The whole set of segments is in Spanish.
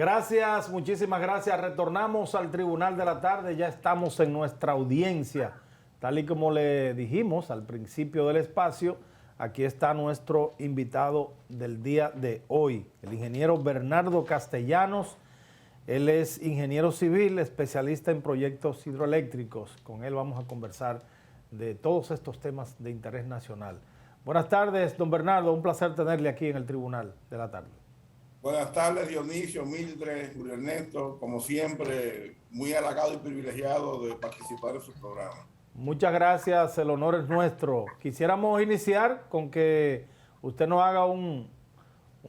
Gracias, muchísimas gracias. Retornamos al Tribunal de la Tarde, ya estamos en nuestra audiencia. Tal y como le dijimos al principio del espacio, aquí está nuestro invitado del día de hoy, el ingeniero Bernardo Castellanos. Él es ingeniero civil, especialista en proyectos hidroeléctricos. Con él vamos a conversar de todos estos temas de interés nacional. Buenas tardes, don Bernardo, un placer tenerle aquí en el Tribunal de la Tarde. Buenas tardes, Dionisio, Mildred, Julio Ernesto, como siempre, muy halagado y privilegiado de participar en su programa. Muchas gracias, el honor es nuestro. Quisiéramos iniciar con que usted nos haga un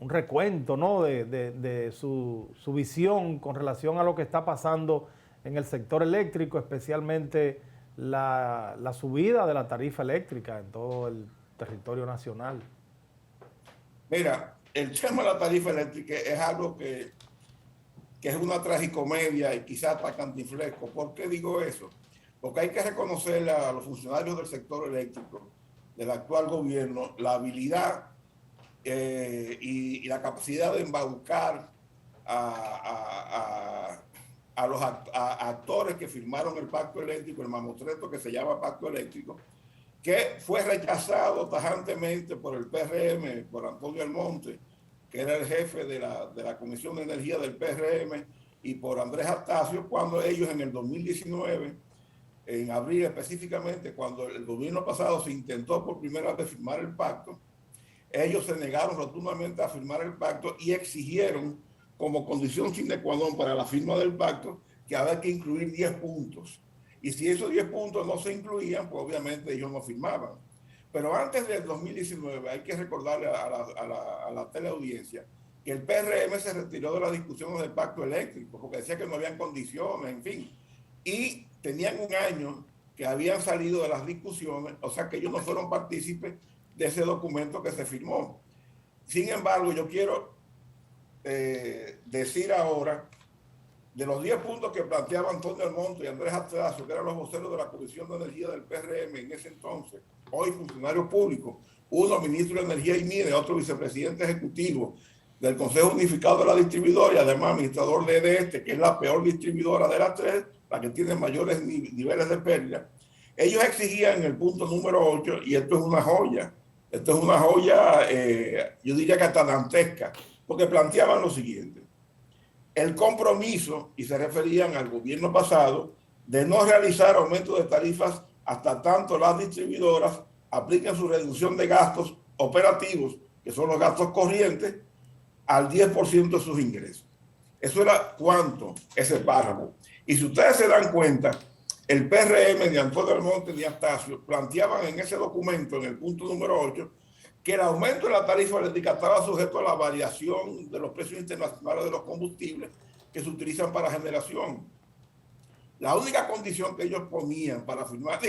recuento, ¿no? de su visión con relación a lo que está pasando en el sector eléctrico, especialmente la subida de la tarifa eléctrica en todo el territorio nacional. Mira, el tema de la tarifa eléctrica es algo que es una tragicomedia y quizás hasta cantinflesco. ¿Por qué digo eso? Porque hay que reconocerle a los funcionarios del sector eléctrico, del actual gobierno, la habilidad y la capacidad de embaucar a los actores que firmaron el pacto eléctrico, el mamotreto que se llama pacto eléctrico, que fue rechazado tajantemente por el PRM, por Antonio Almonte, que era el jefe de la Comisión de Energía del PRM, y por Andrés Astacio, cuando ellos en el 2019, en abril específicamente, cuando el gobierno pasado se intentó por primera vez firmar el pacto, ellos se negaron rotundamente a firmar el pacto y exigieron como condición sine qua non para la firma del pacto que había que incluir 10 puntos. Y si esos 10 puntos no se incluían, pues obviamente ellos no firmaban. Pero antes del 2019 hay que recordarle a la teleaudiencia que el PRM se retiró de las discusiones del pacto eléctrico porque decía que no habían condiciones, en fin. Y tenían un año que habían salido de las discusiones, o sea que ellos no fueron partícipes de ese documento que se firmó. Sin embargo, yo quiero decir ahora, de los 10 puntos que planteaban Antonio Almonte y Andrés Astacio, que eran los voceros de la Comisión de Energía del PRM en ese entonces, hoy funcionarios públicos, uno ministro de Energía y Minas, otro vicepresidente ejecutivo del Consejo Unificado de la Distribuidora y además administrador de EDESTE, que es la peor distribuidora de las tres, la que tiene mayores niveles de pérdida. Ellos exigían en el punto número 8, y esto es una joya, yo diría que hasta dantesca, porque planteaban lo siguiente: el compromiso, y se referían al gobierno pasado, de no realizar aumento de tarifas hasta tanto las distribuidoras apliquen su reducción de gastos operativos, que son los gastos corrientes, al 10% de sus ingresos. Eso era cuánto, ese párrafo. Y si ustedes se dan cuenta, el PRM de Antonio Almonte y Astacio planteaban en ese documento, en el punto número 8, que el aumento de la tarifa eléctrica estaba sujeto a la variación de los precios internacionales de los combustibles que se utilizan para generación. La única condición que ellos ponían para firmar,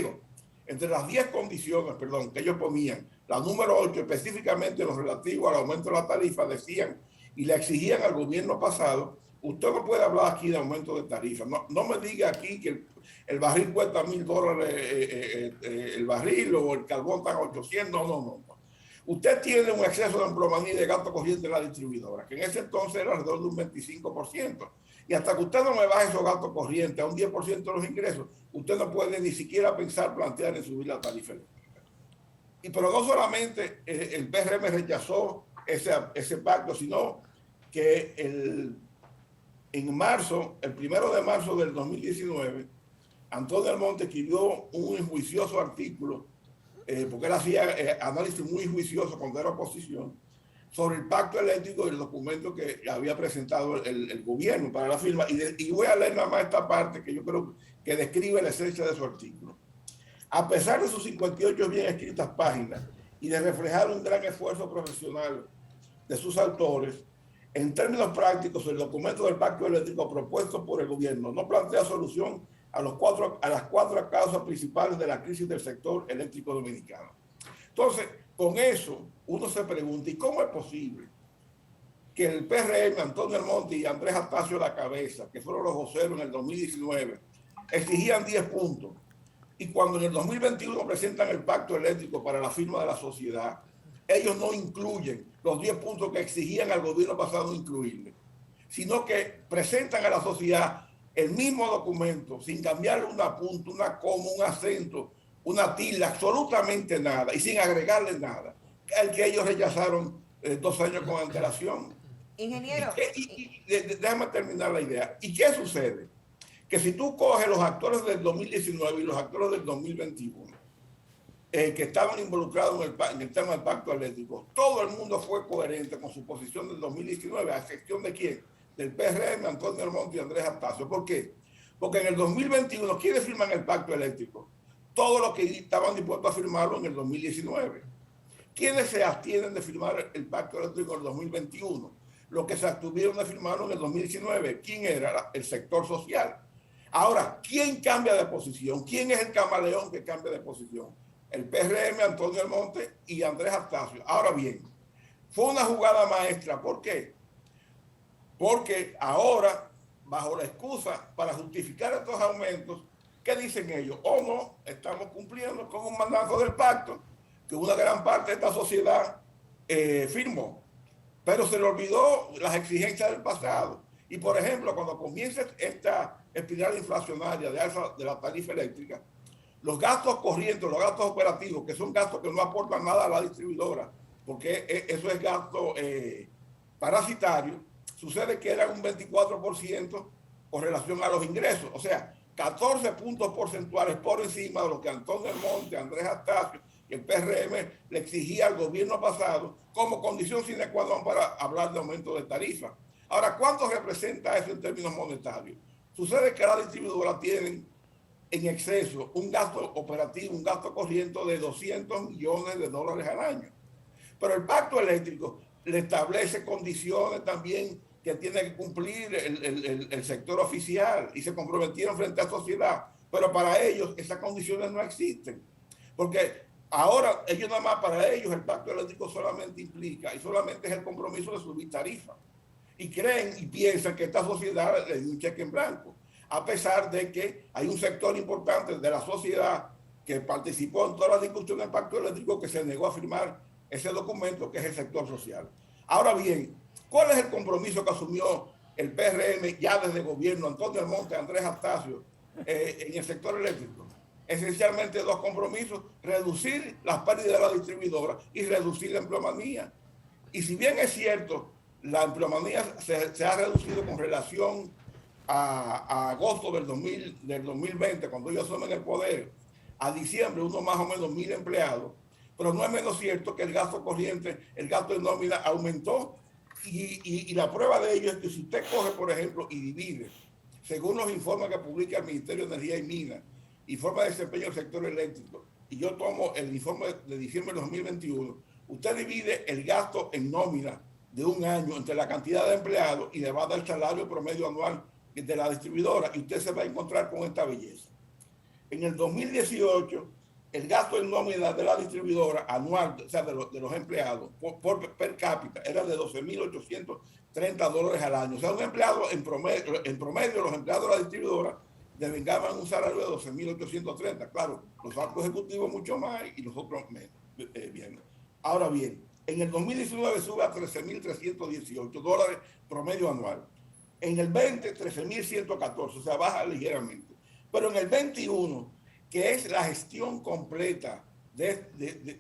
entre las 10 condiciones, que ellos ponían, la número 8 específicamente en lo relativo al aumento de la tarifa, decían y le exigían al gobierno pasado: usted no puede hablar aquí de aumento de tarifa. No me diga aquí que el barril cuesta $1,000 el barril o el carbón está a 800. No. Usted tiene un exceso de emplomanía y de gasto corriente en la distribuidora, que en ese entonces era alrededor de un 25%. Y hasta que usted no me baje esos gastos corrientes a un 10% de los ingresos, usted no puede ni siquiera plantear en subir la tarifa eléctrica. Pero no solamente el PRM rechazó ese pacto, sino que en marzo, el 1 de marzo del 2019, Antonio Almonte escribió un juicioso artículo, porque él hacía análisis muy juicioso cuando era oposición, sobre el pacto eléctrico y el documento que había presentado el gobierno para la firma. Y voy a leer nada más esta parte que yo creo que describe la esencia de su artículo. A pesar de sus 58 bien escritas páginas y de reflejar un gran esfuerzo profesional de sus autores, en términos prácticos, el documento del pacto eléctrico propuesto por el gobierno no plantea solución a las cuatro causas principales de la crisis del sector eléctrico dominicano. Entonces, con eso, uno se pregunta: ¿y cómo es posible que el PRM, Antonio Almonte y Andrés Astacio a la cabeza, que fueron los voceros en el 2019, exigían 10 puntos? Y cuando en el 2021 presentan el pacto eléctrico para la firma de la sociedad, ellos no incluyen los 10 puntos que exigían al gobierno pasado incluirle. sino que presentan a la sociedad el mismo documento sin cambiarle una punta, una coma, un acento, una tilde, absolutamente nada, y sin agregarle nada, el que ellos rechazaron 2 años con antelación. Ingeniero. Déjame terminar la idea. ¿Y qué sucede? Que si tú coges los actores del 2019 y los actores del 2021, que estaban involucrados en el tema del pacto eléctrico, todo el mundo fue coherente con su posición del 2019, a excepción de quién, del PRM, Antonio Almonte y Andrés Astacio. ¿Por qué? Porque en el 2021, ¿quiénes firman el pacto eléctrico? Todos los que estaban dispuestos a firmarlo en el 2019. ¿Quiénes se abstienen de firmar el pacto eléctrico en el 2021? Los que se abstuvieron de firmarlo en el 2019. ¿Quién era? El sector social. Ahora, ¿quién cambia de posición? ¿Quién es el camaleón que cambia de posición? El PRM, Antonio Almonte y Andrés Astacio. Ahora bien, fue una jugada maestra. ¿Por qué? Porque ahora, bajo la excusa para justificar estos aumentos, ¿qué dicen ellos? No, estamos cumpliendo con un mandato del pacto que una gran parte de esta sociedad firmó, pero se le olvidó las exigencias del pasado. Y por ejemplo, cuando comienza esta espiral inflacionaria de alza de la tarifa eléctrica, los gastos corrientes, los gastos operativos, que son gastos que no aportan nada a la distribuidora, porque eso es gasto parasitario, sucede que eran un 24% con relación a los ingresos. O sea, 14 puntos porcentuales por encima de lo que Antonio Almonte, Andrés Astacio y el PRM le exigía al gobierno pasado como condición sine qua non para hablar de aumento de tarifa. Ahora, ¿cuánto representa eso en términos monetarios? Sucede que las distribuidoras tienen en exceso un gasto operativo, un gasto corriente de $200 millones al año. Pero el pacto eléctrico le establece condiciones también que tiene que cumplir el sector oficial y se comprometieron frente a la sociedad. Pero para ellos esas condiciones no existen. Porque ahora ellos nada más, para ellos el pacto eléctrico solamente implica y solamente es el compromiso de subir tarifa. Y creen y piensan que esta sociedad le dio un cheque en blanco, a pesar de que hay un sector importante de la sociedad que participó en todas las discusiones del pacto eléctrico que se negó a firmar ese documento, que es el sector social. Ahora bien, ¿cuál es el compromiso que asumió el PRM ya desde el gobierno, Antonio Almonte, Andrés Astacio, en el sector eléctrico? Esencialmente 2 compromisos: reducir las pérdidas de la distribuidora y reducir la empleomanía. Y si bien es cierto, la empleomanía se ha reducido con relación a agosto del 2020, cuando ellos asumen el poder, a diciembre, uno más o menos 1,000 empleados, pero no es menos cierto que el gasto corriente, el gasto de nómina aumentó, y la prueba de ello es que si usted coge, por ejemplo, y divide, según los informes que publica el Ministerio de Energía y Minas, informe de desempeño del sector eléctrico, y yo tomo el informe de diciembre de 2021, usted divide el gasto en nómina de un año entre la cantidad de empleados y le va a dar el salario promedio anual de la distribuidora, y usted se va a encontrar con esta belleza. En el 2018, el gasto en nómina de la distribuidora anual, o sea, de los empleados, per cápita, era de $12,830 al año. O sea, un empleado en promedio, los empleados de la distribuidora devengaban un salario de $12,830. Claro, los altos ejecutivos mucho más y los otros menos. Bien. Ahora bien, en el 2019 sube a $13,318 promedio anual. En el 20, 13,114, o sea, baja ligeramente. Pero en el 21, que es la gestión completa de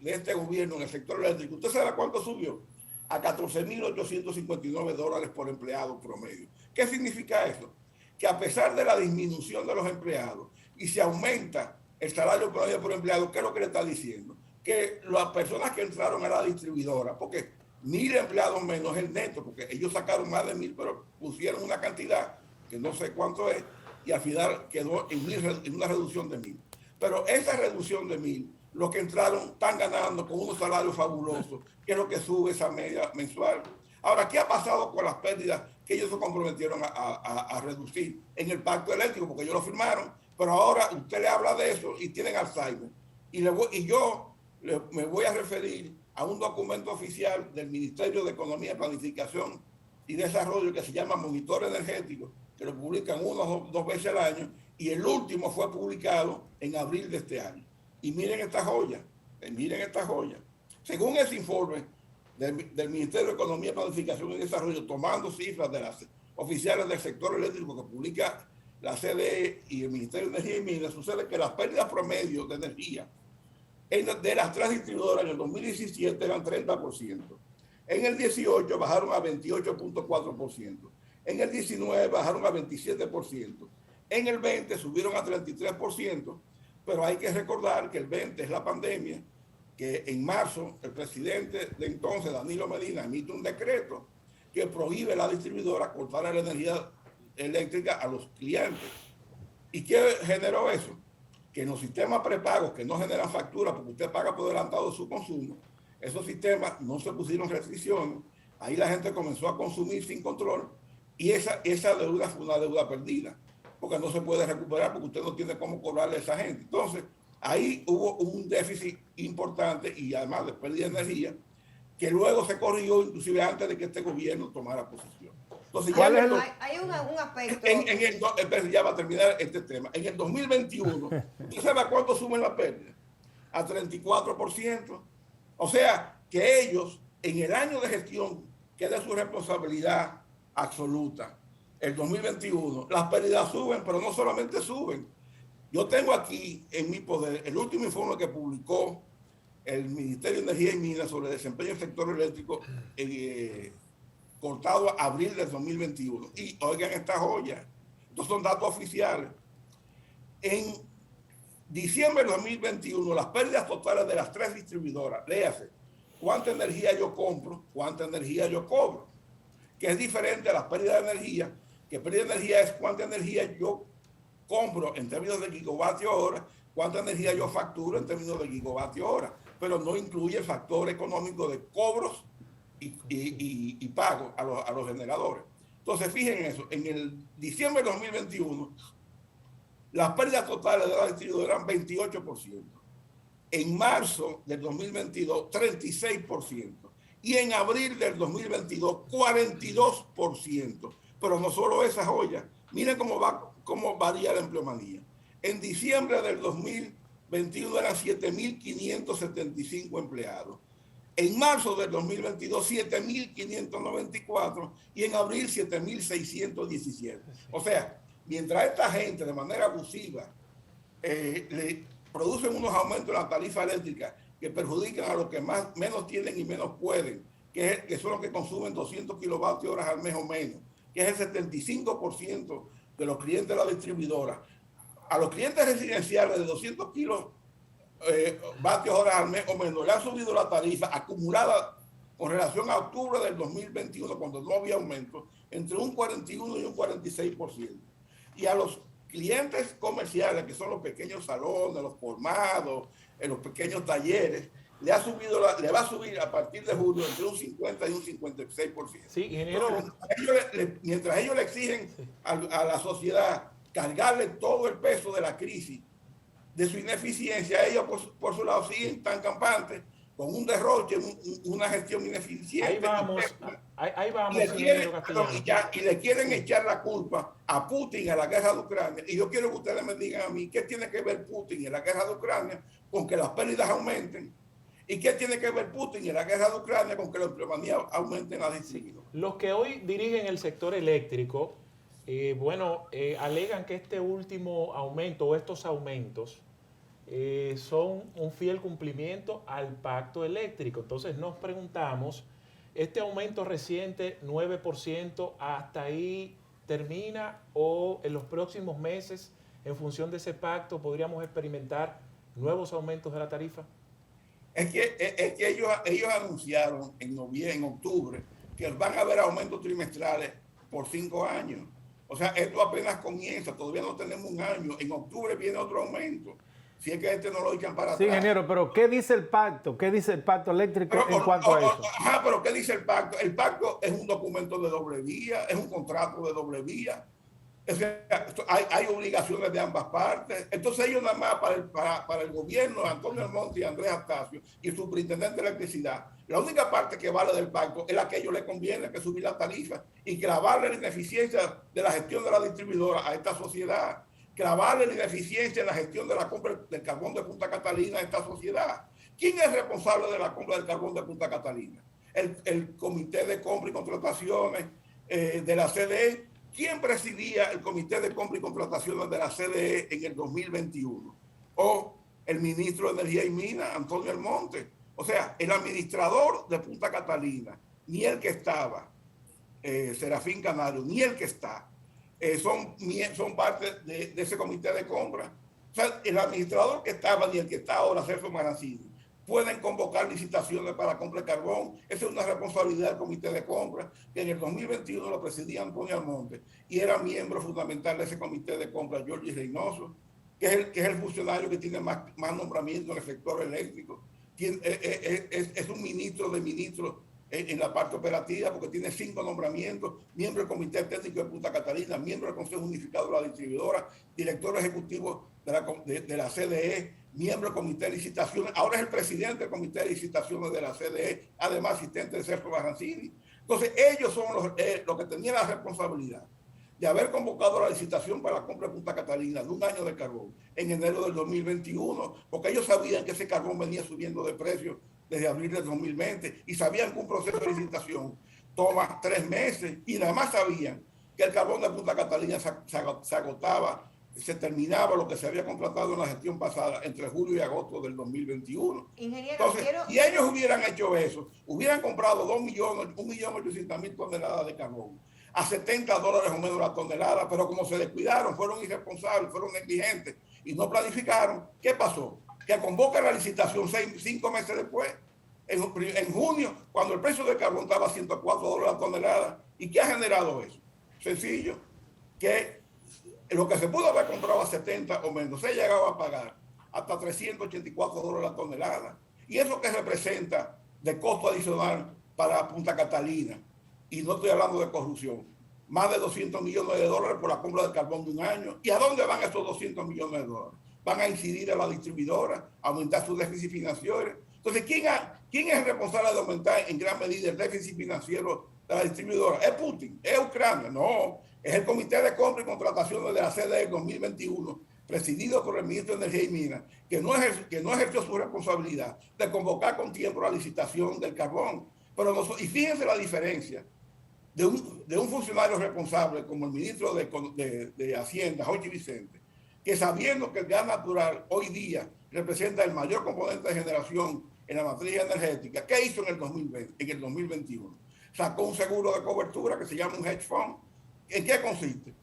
este gobierno en el sector eléctrico, ¿usted sabe cuánto subió? A $14,859 por empleado promedio. ¿Qué significa eso? Que a pesar de la disminución de los empleados y se aumenta el salario promedio por empleado, ¿qué es lo que le está diciendo? Que las personas que entraron a la distribuidora, porque 1,000 empleados menos el neto, porque ellos sacaron más de 1,000, pero pusieron una cantidad que no sé cuánto es, y al final quedó en una reducción de 1,000. Pero esa reducción de 1,000, los que entraron están ganando con unos salarios fabulosos, que es lo que sube esa media mensual. Ahora, ¿qué ha pasado con las pérdidas que ellos se comprometieron a reducir en el pacto eléctrico? Porque ellos lo firmaron, pero ahora usted le habla de eso y tienen Alzheimer. Y yo me voy a referir a un documento oficial del Ministerio de Economía, Planificación y Desarrollo que se llama Monitor Energético, que lo publican 1 o 2 veces al año, y el último fue publicado en abril de este año. Y miren esta joya, Según ese informe del Ministerio de Economía, Planificación y Desarrollo, tomando cifras oficiales del sector eléctrico que publica la CDE y el Ministerio de Energía y Minas, sucede que las pérdidas promedio de energía de las tres distribuidoras en el 2017 eran 30%. En el 18 bajaron a 28.4%. En el 19 bajaron a 27%. En el 20 subieron a 33%, pero hay que recordar que el 20 es la pandemia, que en marzo el presidente de entonces, Danilo Medina, emite un decreto que prohíbe a la distribuidora cortar la energía eléctrica a los clientes. ¿Y qué generó eso? Que en los sistemas prepagos que no generan factura porque usted paga por adelantado su consumo, esos sistemas no se pusieron restricciones, ahí la gente comenzó a consumir sin control y esa deuda fue una deuda perdida, porque no se puede recuperar porque usted no tiene cómo cobrarle a esa gente. Entonces, ahí hubo un déficit importante y además de pérdida de energía, que luego se corrigió inclusive antes de que este gobierno tomara posición. Entonces, ya hay un aspecto. Ya va a terminar este tema. En el 2021, ¿usted sabe a cuánto suben la pérdida? A 34%. O sea, que ellos, en el año de gestión, que es de su responsabilidad absoluta, el 2021, las pérdidas suben, pero no solamente suben. Yo tengo aquí en mi poder el último informe que publicó el Ministerio de Energía y Minas sobre el desempeño del sector eléctrico cortado a abril del 2021. Y oigan esta joya, estos son datos oficiales. En diciembre del 2021, las pérdidas totales de las tres distribuidoras, léase, cuánta energía yo compro, cuánta energía yo cobro, que es diferente a las pérdidas de energía, que pérdida de energía es cuánta energía yo compro en términos de gigavatio hora, cuánta energía yo facturo en términos de gigavatio hora, pero no incluye el factor económico de cobros y pago a los generadores. Entonces, fíjense eso, en el diciembre de 2021, las pérdidas totales de la distribuidora eran 28%. En marzo del 2022, 36%. Y en abril del 2022, 42%. Pero no solo esa joya. Miren cómo varía la empleomanía. En diciembre del 2021 eran 7.575 empleados. En marzo del 2022, 7.594 y en abril 7.617. O sea, mientras esta gente de manera abusiva le producen unos aumentos en la tarifa eléctrica que perjudican a los que menos tienen y menos pueden, que son los que consumen 200 kilovatios horas al mes o menos, que es el 75% de los clientes de la distribuidora. A los clientes residenciales de 200 vatios horas al mes o menos le han subido la tarifa acumulada con relación a octubre del 2021, cuando no había aumento, entre un 41 y un 46%. Y a los clientes comerciales, que son los pequeños salones, los colmados, los pequeños talleres, le va a subir a partir de julio entre un 50 y un 56%. Sí, ingeniero. Mientras ellos le exigen a la sociedad cargarle todo el peso de la crisis, de su ineficiencia, ellos por su lado siguen tan campantes, con un derroche, una gestión ineficiente. Ahí vamos. Y le quieren echar la culpa a Putin a la guerra de Ucrania. Y yo quiero que ustedes me digan a mí, ¿qué tiene que ver Putin en la guerra de Ucrania con que las pérdidas aumenten? ¿Y qué tiene que ver Putin en la guerra de Ucrania con que la empleomanía aumente en la distribuidora? Los que hoy dirigen el sector eléctrico, alegan que este último aumento o estos aumentos son un fiel cumplimiento al pacto eléctrico. Entonces nos preguntamos, ¿este aumento reciente, 9%, hasta ahí termina o en los próximos meses, en función de ese pacto, podríamos experimentar nuevos aumentos de la tarifa? Es que ellos anunciaron en octubre que van a haber aumentos trimestrales por 5 años. O sea, esto apenas comienza, todavía no tenemos un año. En octubre viene otro aumento. Si es que no lo echan para atrás. Sí, ingeniero, pero ¿qué dice el pacto? ¿Qué dice el pacto eléctrico en cuanto a eso? Pero ¿qué dice el pacto? El pacto es un documento de doble vía, es un contrato de doble vía. O sea, hay obligaciones de ambas partes. Entonces ellos nada más para el gobierno, Antonio Almonte y Andrés Astacio y el superintendente de electricidad, la única parte que vale del pacto es la que a ellos les conviene, que subir la tarifa y clavarle la ineficiencia de la gestión de la distribuidora a esta sociedad, clavarle la ineficiencia en la gestión de la compra del carbón de Punta Catalina a esta sociedad. ¿Quién es responsable de la compra del carbón de Punta Catalina? El Comité de Compra y Contrataciones de la CDE. ¿Quién presidía el Comité de Compra y Contrataciones de la CDE en el 2021? O el ministro de Energía y Minas, Antonio Almonte. O sea, el administrador de Punta Catalina, ni el que estaba, Serafín Canario, ni el que está, son parte de ese comité de compra. O sea, el administrador que estaba ni el que está ahora, Sergio Marancini, pueden convocar licitaciones para compra de carbón. Esa es una responsabilidad del comité de compra, que en el 2021 lo presidía Antonio Almonte y era miembro fundamental de ese comité de compra, Jorge Reynoso, que es el funcionario que tiene más nombramientos en el sector eléctrico. Es un ministro de ministros en la parte operativa, porque tiene 5 nombramientos: miembro del Comité Técnico de Punta Catalina, miembro del Consejo Unificado de la Distribuidora, director ejecutivo de la CDE, miembro del Comité de Licitaciones, ahora es el presidente del Comité de Licitaciones de la CDE, además asistente de Sergio Marancini. Entonces, ellos son los que tenían la responsabilidad de haber convocado la licitación para la compra de Punta Catalina de un año de carbón en enero del 2021, porque ellos sabían que ese carbón venía subiendo de precio desde abril del 2020 y sabían que un proceso de licitación toma 3 meses, y además sabían que el carbón de Punta Catalina se agotaba, se terminaba lo que se había contratado en la gestión pasada entre julio y agosto del 2021. Ingeniero, entonces, si ellos hubieran hecho eso, hubieran comprado 1.800.000 toneladas de carbón a $70 o menos la tonelada, pero como se descuidaron, fueron irresponsables, fueron negligentes y no planificaron, ¿qué pasó? Que convocan la licitación 5 meses después, en junio, cuando el precio del carbón estaba a $104 la tonelada. ¿Y qué ha generado eso? Sencillo, que lo que se pudo haber comprado a 70 o menos, se llegaba a pagar hasta $384 la tonelada. ¿Y eso qué representa de costo adicional para Punta Catalina? Y no estoy hablando de corrupción. Más de $200 millones por la compra del carbón de un año. ¿Y a dónde van esos $200 millones? Van a incidir en la distribuidora, aumentar su déficit financiero. Entonces, ¿quién es el responsable de aumentar en gran medida el déficit financiero de la distribuidora? ¿Es Putin? ¿Es Ucrania? No, es el Comité de Compra y Contrataciones de la CDE 2021, presidido por el ministro de Energía y Minas, que no ejerció su responsabilidad de convocar con tiempo la licitación del carbón. Y fíjense la diferencia de un funcionario responsable como el ministro de Hacienda, Jorge Vicente, que sabiendo que el gas natural hoy día representa el mayor componente de generación en la materia energética, ¿qué hizo en el 2021? Sacó un seguro de cobertura que se llama un hedge fund. ¿En qué consiste?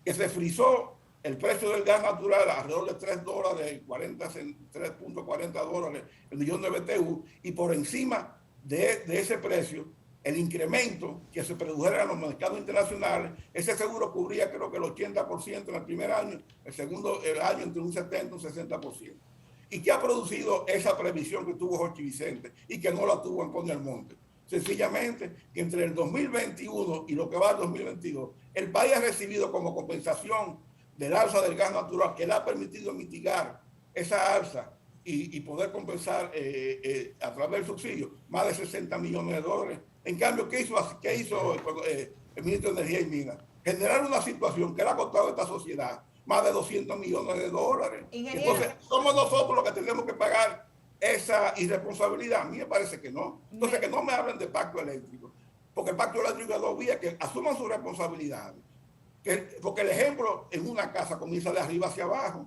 Que se frizó el precio del gas natural alrededor de $3, 3.40 dólares el millón de BTU, y por encima de ese precio, el incremento que se produjera en los mercados internacionales, ese seguro cubría creo que el 80% en el primer año, el segundo año entre un 70 y un 60%. ¿Y qué ha producido esa previsión que tuvo Jorge Vicente y que no la tuvo Antonio Almonte? Sencillamente que entre el 2021 y lo que va al 2022, el país ha recibido como compensación del alza del gas natural, que le ha permitido mitigar esa alza y poder compensar a través del subsidio más de $60 millones. En cambio, ¿qué hizo el ministro de Energía y Minas? Generar una situación que le ha costado a esta sociedad más de $200 millones. Ingeniero. Entonces, somos nosotros los que tenemos que pagar esa irresponsabilidad. A mí me parece que no. Entonces, que no me hablen de pacto eléctrico, porque el pacto eléctrico es 2 vías, que asuman sus responsabilidades. Porque el ejemplo en una casa comienza de arriba hacia abajo.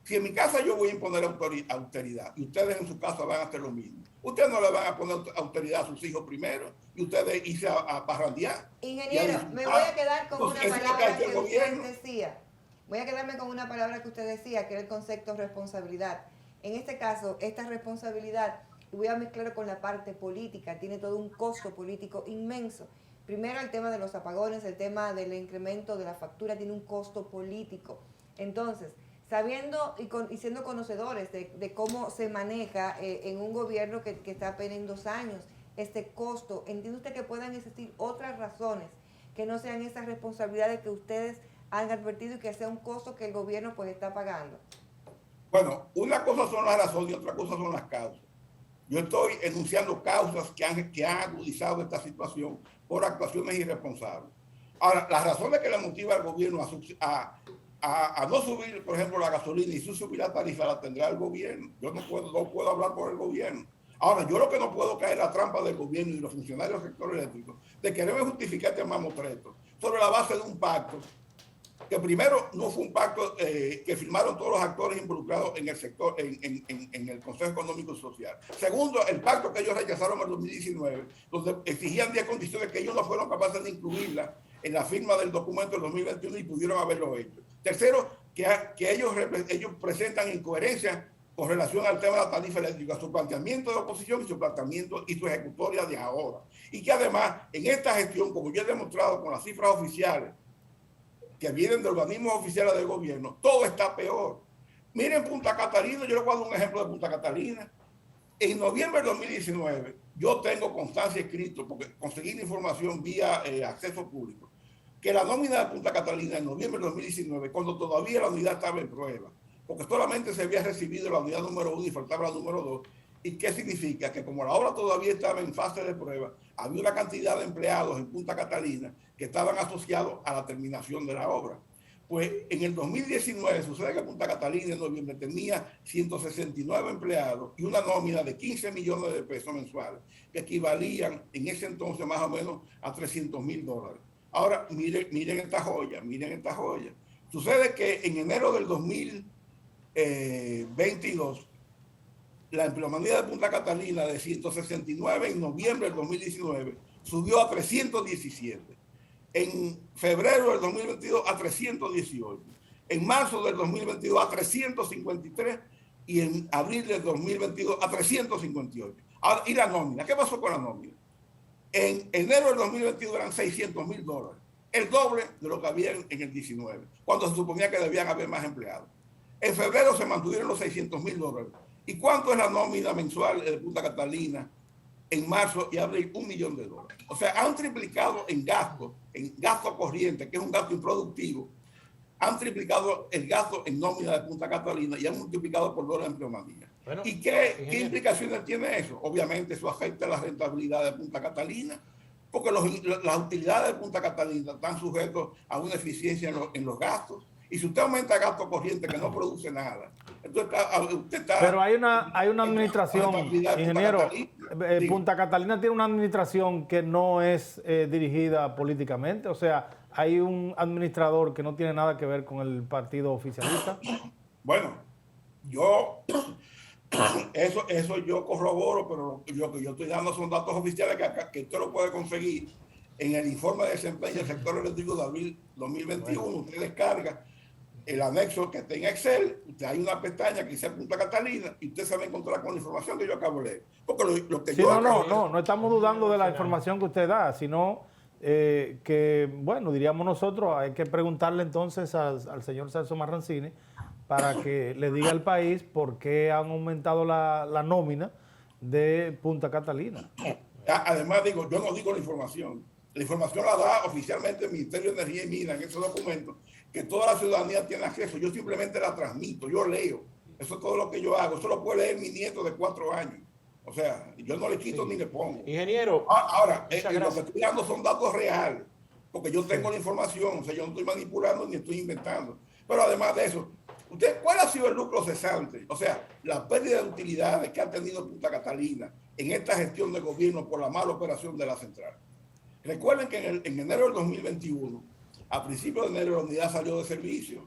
Si en mi casa yo voy a imponer austeridad y ustedes en su casa van a hacer lo mismo, ustedes no le van a poner austeridad a sus hijos primero y ustedes irse a parrandear. Ingeniero, me voy a quedar con una palabra que usted decía. Voy a quedarme con una palabra que usted decía, que era el concepto responsabilidad. En este caso, esta responsabilidad, y voy a mezclarlo con la parte política, tiene todo un costo político inmenso. Primero, el tema de los apagones, el tema del incremento de la factura tiene un costo político. Entonces, sabiendo y siendo conocedores de cómo se maneja en un gobierno que está apenas en 2 años este costo, ¿entiende usted que puedan existir otras razones que no sean esas responsabilidades que ustedes han advertido y que sea un costo que el gobierno pues está pagando? Bueno, una cosa son las razones y otra cosa son las causas. Yo estoy enunciando causas que han agudizado esta situación por actuaciones irresponsables. Ahora, las razones que le motiva al gobierno a no subir, por ejemplo, la gasolina y subir la tarifa la tendrá el gobierno. Yo no puedo hablar por el gobierno. Ahora, yo lo que no puedo caer en la trampa del gobierno y los funcionarios del sector eléctrico de querer justificar este mamotreto sobre la base de un pacto que primero no fue un pacto que firmaron todos los actores involucrados en el sector, en el Consejo Económico y Social. Segundo, el pacto que ellos rechazaron en el 2019, donde exigían 10 condiciones que ellos no fueron capaces de incluirlas en la firma del documento del 2021 y pudieron haberlo hecho. Tercero, que ellos presentan incoherencias con relación al tema de la tarifa eléctrica, su planteamiento de oposición y su planteamiento y su ejecutoria de ahora. Y que además, en esta gestión, como yo he demostrado con las cifras oficiales, que vienen de organismos oficiales del gobierno, todo está peor. Miren Punta Catalina, yo les voy a dar un ejemplo de Punta Catalina. En noviembre de 2019, yo tengo constancia escrito, porque conseguí la información vía acceso público, que la nómina de Punta Catalina en noviembre de 2019, cuando todavía la unidad estaba en prueba, porque solamente se había recibido la unidad número 1 y faltaba la número 2, ¿y qué significa? Que como la obra todavía estaba en fase de prueba, había una cantidad de empleados en Punta Catalina que estaban asociados a la terminación de la obra. Pues en el 2019 sucede que Punta Catalina en noviembre tenía 169 empleados y una nómina de 15 millones de pesos mensuales, que equivalían en ese entonces más o menos a $300,000. Ahora, miren esta joya, miren esta joya. Sucede que en enero del 2022, la empleomanía de Punta Catalina de 169 en noviembre del 2019 subió a 317. En febrero del 2022 a 318. En marzo del 2022 a 353 y en abril del 2022 a 358. Ahora, ¿y la nómina? ¿Qué pasó con la nómina? En enero del 2022 eran $600,000, el doble de lo que había en el 19, cuando se suponía que debían haber más empleados. En febrero se mantuvieron los $600,000. ¿Y cuánto es la nómina mensual de Punta Catalina en marzo y abril? $1 millón. O sea, han triplicado en gasto corriente, que es un gasto improductivo, han triplicado el gasto en nómina de Punta Catalina y han multiplicado por 2 la empleomanía. Bueno, ¿y qué implicaciones tiene eso? Obviamente eso afecta la rentabilidad de Punta Catalina, porque las utilidades de Punta Catalina están sujetos a una eficiencia en los gastos. Y si usted aumenta gasto corriente que no produce nada, entonces usted está... Pero hay una administración, ingeniero, Punta Catalina tiene una administración que no es dirigida políticamente, o sea, hay un administrador que no tiene nada que ver con el partido oficialista. Bueno, eso yo corroboro, pero lo que yo estoy dando son datos oficiales que usted lo puede conseguir en el informe de desempeño del sector eléctrico de abril 2021. Bueno. Usted descarga el anexo que está en Excel, usted hay una pestaña que dice Punta Catalina y usted se va a encontrar con la información que yo acabo de leer. Porque lo que sí, yo no estamos dudando de la información que usted da, sino que, bueno, diríamos nosotros, hay que preguntarle entonces al señor Celso Marrancini para que le diga al país por qué han aumentado la nómina de Punta Catalina. Además, yo no digo la información la da oficialmente el Ministerio de Energía y Minas en esos documentos, que toda la ciudadanía tiene acceso. Yo simplemente la transmito, yo leo. Eso es todo lo que yo hago. Eso lo puede leer mi nieto de 4 años. O sea, yo no le quito ni le pongo. Ingeniero. Ahora, lo que estoy dando son datos reales, porque yo tengo la información. O sea, yo no estoy manipulando ni estoy inventando. Pero además de eso, ¿cuál ha sido el lucro cesante? O sea, la pérdida de utilidades que ha tenido Punta Catalina en esta gestión de gobierno por la mala operación de la central. Recuerden que en enero del 2021, a principios de enero, la unidad salió de servicio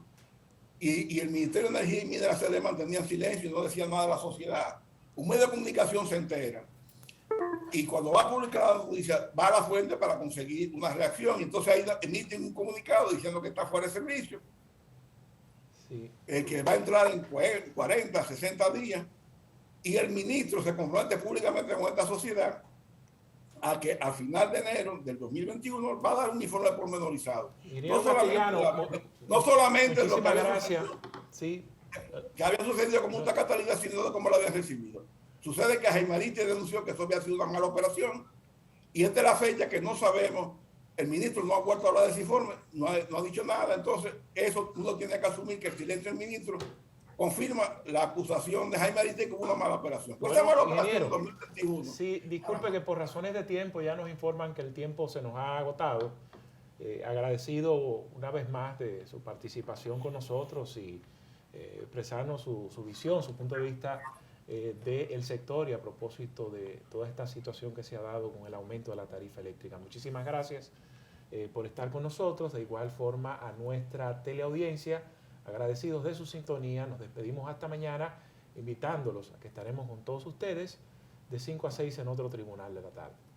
y el Ministerio de Energía y Minas de la CDE mantenían silencio y no decían nada a la sociedad. Un medio de comunicación se entera y cuando va a publicar la noticia, va a la fuente para conseguir una reacción. Y entonces ahí emiten un comunicado diciendo que está fuera de servicio, sí, que va a entrar en 40, 60 días y el ministro se compromete públicamente con esta sociedad a que a final de enero del 2021 va a dar un informe pormenorizado. No solamente lo que había sucedido con Punta Catalina, sino de cómo lo habían recibido. Sucede que Jaimarite denunció que eso había sido una mala operación y esta es la fecha que no sabemos. El ministro no ha vuelto a hablar de ese informe, no ha dicho nada. Entonces, eso uno tiene que asumir que el silencio del ministro confirma la acusación de Jaime Ariste como una mala operación. Bueno, esa mala operación 2021. Sí, disculpe que por razones de tiempo ya nos informan que el tiempo se nos ha agotado. Agradecido una vez más de su participación con nosotros y expresarnos su visión, su punto de vista del sector y a propósito de toda esta situación que se ha dado con el aumento de la tarifa eléctrica. Muchísimas gracias por estar con nosotros. De igual forma a nuestra teleaudiencia, agradecidos de su sintonía. Nos despedimos hasta mañana, invitándolos a que estaremos con todos ustedes de 5 a 6 en otro Tribunal de la Tarde.